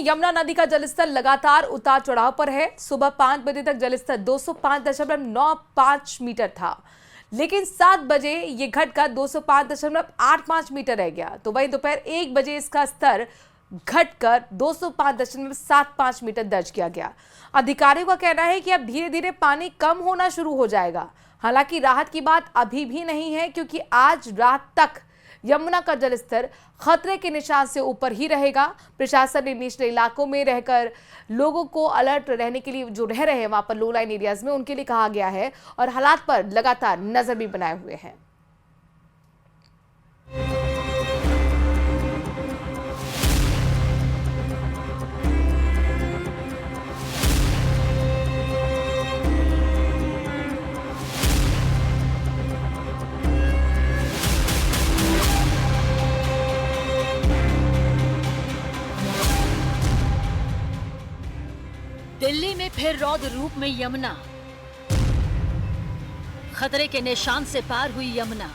में यमुना नदी का जलस्तर लगातार उतार चढ़ाव पर है। सुबह 5 बजे तक जलस्तर 205.95 मीटर था, लेकिन 7 बजे ये घटकर 205.85 मीटर रह गया। तो वहीं दोपहर 1 बजे इसका स्तर घटकर 205.75 मीटर दर्ज किया गया। अधिकारियों का कहना है कि अब धीरे धीरे पानी कम होना शुरू हो जाएगा। हालांकि राहत की बात अभी भी नहीं है, क्योंकि आज रात तक यमुना का जलस्तर खतरे के निशान से ऊपर ही रहेगा। प्रशासन ने निचले इलाकों में रहकर लोगों को अलर्ट रहने के लिए, जो रह रहे हैं वहां पर लो लाइन एरियाज में, उनके लिए कहा गया है और हालात पर लगातार नजर भी बनाए हुए हैं। दिल्ली में फिर रौद्र रूप में यमुना। खतरे के निशान से पार हुई यमुना।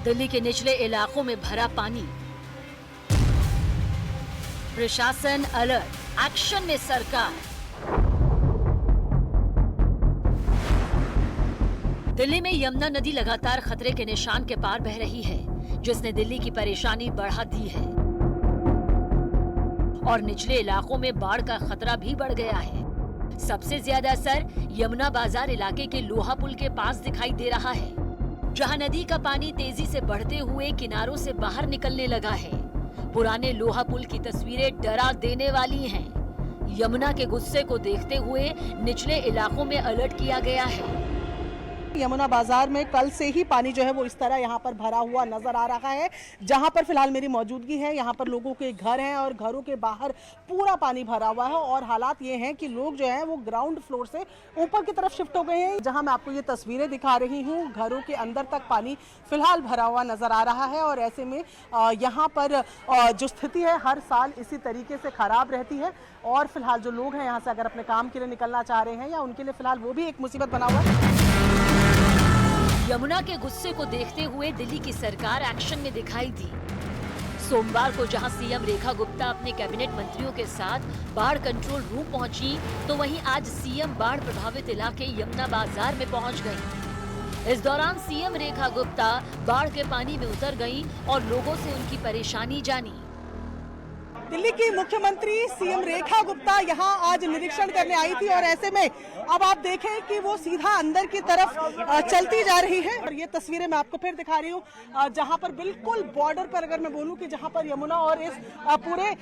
दिल्ली के निचले इलाकों में भरा पानी। प्रशासन अलर्ट, एक्शन में सरकार। दिल्ली में यमुना नदी लगातार खतरे के निशान के पार बह रही है, जिसने दिल्ली की परेशानी बढ़ा दी है और निचले इलाकों में बाढ़ का खतरा भी बढ़ गया है। सबसे ज्यादा असर यमुना बाजार इलाके के लोहा पुल के पास दिखाई दे रहा है, जहां नदी का पानी तेजी से बढ़ते हुए किनारों से बाहर निकलने लगा है। पुराने लोहा पुल की तस्वीरें डरा देने वाली हैं। यमुना के गुस्से को देखते हुए निचले इलाकों में अलर्ट किया गया है। यमुना बाजार में कल से ही पानी जो है वो इस तरह यहाँ पर भरा हुआ नजर आ रहा है। जहाँ पर फिलहाल मेरी मौजूदगी है, यहाँ पर लोगों के घर हैं और घरों के बाहर पूरा पानी भरा हुआ है और हालात ये हैं कि लोग जो हैं वो ग्राउंड फ्लोर से ऊपर की तरफ शिफ्ट हो गए हैं। जहाँ मैं आपको ये तस्वीरें दिखा रही हूँ, घरों के अंदर तक पानी फिलहाल भरा हुआ नजर आ रहा है और ऐसे में यहाँ पर जो स्थिति है हर साल इसी तरीके से खराब रहती है और फिलहाल जो लोग हैं यहाँ से अगर अपने काम के लिए निकलना चाह रहे हैं या उनके लिए फिलहाल वो भी एक मुसीबत बना हुआ है। यमुना के गुस्से को देखते हुए दिल्ली की सरकार एक्शन में दिखाई दी। सोमवार को जहां सीएम रेखा गुप्ता अपने कैबिनेट मंत्रियों के साथ बाढ़ कंट्रोल रूम पहुंची, तो वहीं आज सीएम बाढ़ प्रभावित इलाके यमुना बाजार में पहुंच गईं। इस दौरान सीएम रेखा गुप्ता बाढ़ के पानी में उतर गईं और लोगों से उनकी परेशानी जानी। दिल्ली की मुख्यमंत्री सीएम रेखा गुप्ता यहां आज निरीक्षण करने आई थी और ऐसे में अब आप देखें कि वो सीधा अंदर की तरफ चलती जा रही है। और ये तस्वीरें मैं आपको फिर दिखा रही हूं, जहां पर बिल्कुल बॉर्डर पर, अगर मैं बोलूं कि जहां पर यमुना और इस पूरे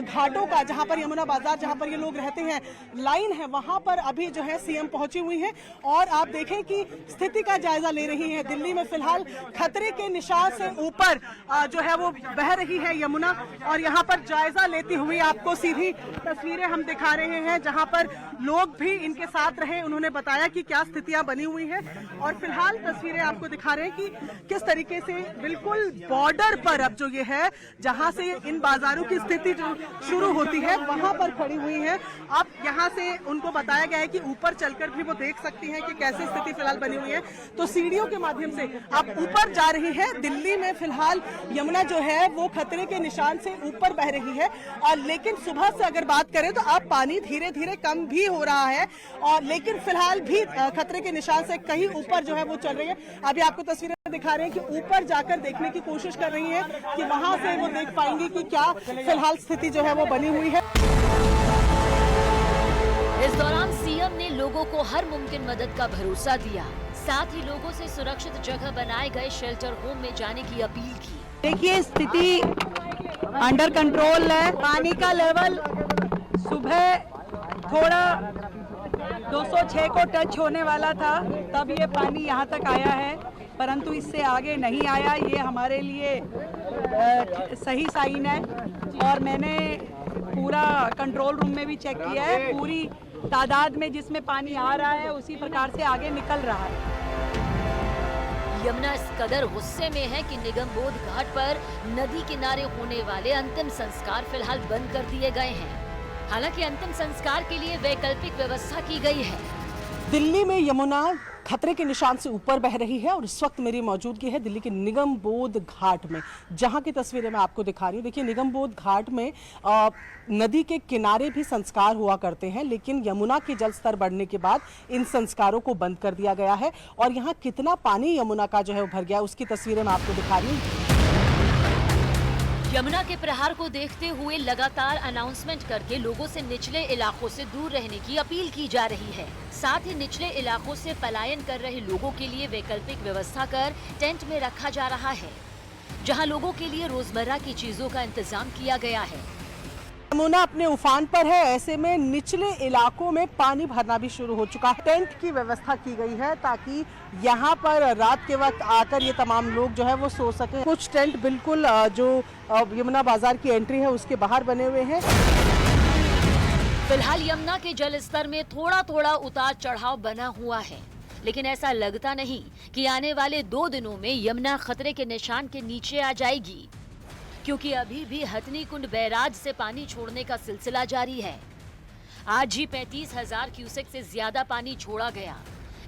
घाटों का, जहां पर यमुना बाजार, जहां पर ये लोग रहते हैं, लाइन है, वहां पर अभी जो है सीएम पहुंची हुई है और आप देखें कि स्थिति का जायजा ले रही है। दिल्ली में फिलहाल खतरे के निशान से ऊपर जो है वो बह रही है यमुना और यहाँ पर जायजा लेती हुई आपको सीधी तस्वीरें हम दिखा रहे हैं, जहां पर लोग भी इनके साथ रहे। उन्होंने बताया कि क्या स्थितियां बनी हुई हैं और फिलहाल तस्वीरें आपको दिखा रहे हैं कि किस तरीके से बिल्कुल बॉर्डर पर अब जो ये है, जहां से इन बाजारों की स्थिति जो शुरू होती है, वहां पर खड़ी हुई है। अब यहां से उनको बताया गया है कि ऊपर चलकर भी वो देख सकती हैं कि कैसे स्थिति फिलहाल बनी हुई है। तो सीढ़ियों के माध्यम से आप ऊपर जा रही है। दिल्ली में फिलहाल यमुना जो है वो खतरे के निशान से ऊपर बह रही है, लेकिन सुबह से अगर बात करें तो अब पानी धीरे धीरे कम भी हो रहा है और लेकिन फिलहाल भी खतरे के निशान से कहीं ऊपर जो है वो चल रही है। अभी आपको तस्वीरें दिखा रहे हैं कि ऊपर जाकर देखने की कोशिश कर रही है कि वहां से वो देख पाएंगी कि क्या फिलहाल स्थिति जो है वो बनी हुई है। इस दौरान सीएम ने लोगों को हर मुमकिन मदद का भरोसा दिया, साथ ही लोगों से सुरक्षित जगह बनाए गए शेल्टर होम में जाने की अपील की। देखिए, स्थिति अंडर कंट्रोल है। पानी का लेवल सुबह थोड़ा 206 को टच होने वाला था, तब ये पानी यहाँ तक आया है, परंतु इससे आगे नहीं आया। ये हमारे लिए सही साइन है और मैंने पूरा कंट्रोल रूम में भी चेक किया है। पूरी तादाद में जिसमें पानी आ रहा है उसी प्रकार से आगे निकल रहा है। यमुना इस कदर गुस्से में है कि निगम बोध घाट पर नदी किनारे होने वाले अंतिम संस्कार फिलहाल बंद कर दिए गए हैं। हालांकि अंतिम संस्कार के लिए वैकल्पिक व्यवस्था की गई है। दिल्ली में यमुना खतरे के निशान से ऊपर बह रही है। और इस वक्त मेरी मौजूदगी है दिल्ली के निगमबोध घाट में, जहां की तस्वीरें मैं आपको दिखा रही हूँ। देखिए, निगमबोध घाट में नदी के किनारे भी संस्कार हुआ करते हैं, लेकिन यमुना के जल स्तर बढ़ने के बाद इन संस्कारों को बंद कर दिया गया है। और यहाँ कितना पानी यमुना का जो है भर गया, उसकी तस्वीरें मैं आपको दिखा रही हूँ। यमुना के प्रहार को देखते हुए लगातार अनाउंसमेंट करके लोगों से निचले इलाकों से दूर रहने की अपील की जा रही है। साथ ही निचले इलाकों से पलायन कर रहे लोगों के लिए वैकल्पिक व्यवस्था कर टेंट में रखा जा रहा है, जहां लोगों के लिए रोजमर्रा की चीजों का इंतजाम किया गया है। यमुना अपने उफान पर है, ऐसे में निचले इलाकों में पानी भरना भी शुरू हो चुका है। टेंट की व्यवस्था की गई है ताकि यहाँ पर रात के वक्त आकर ये तमाम लोग जो है वो सो सकें। कुछ टेंट बिल्कुल जो यमुना बाजार की एंट्री है उसके बाहर बने हुए हैं। फिलहाल यमुना के जल स्तर में थोड़ा थोड़ा उतार चढ़ाव बना हुआ है, लेकिन ऐसा लगता नहीं कि आने वाले 2 दिनों में यमुना खतरे के निशान के नीचे आ जाएगी, क्योंकि अभी भी हथनी कुंड बैराज से पानी छोड़ने का सिलसिला जारी है। आज ही 35,000 क्यूसेक से ज्यादा पानी छोड़ा गया।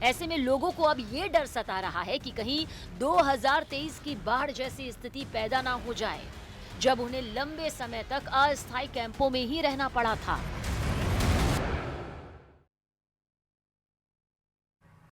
ऐसे में लोगों को अब ये डर सता रहा है कि कहीं 2023 की बाढ़ जैसी स्थिति पैदा ना हो जाए, जब उन्हें लंबे समय तक अस्थायी कैंपों में ही रहना पड़ा था।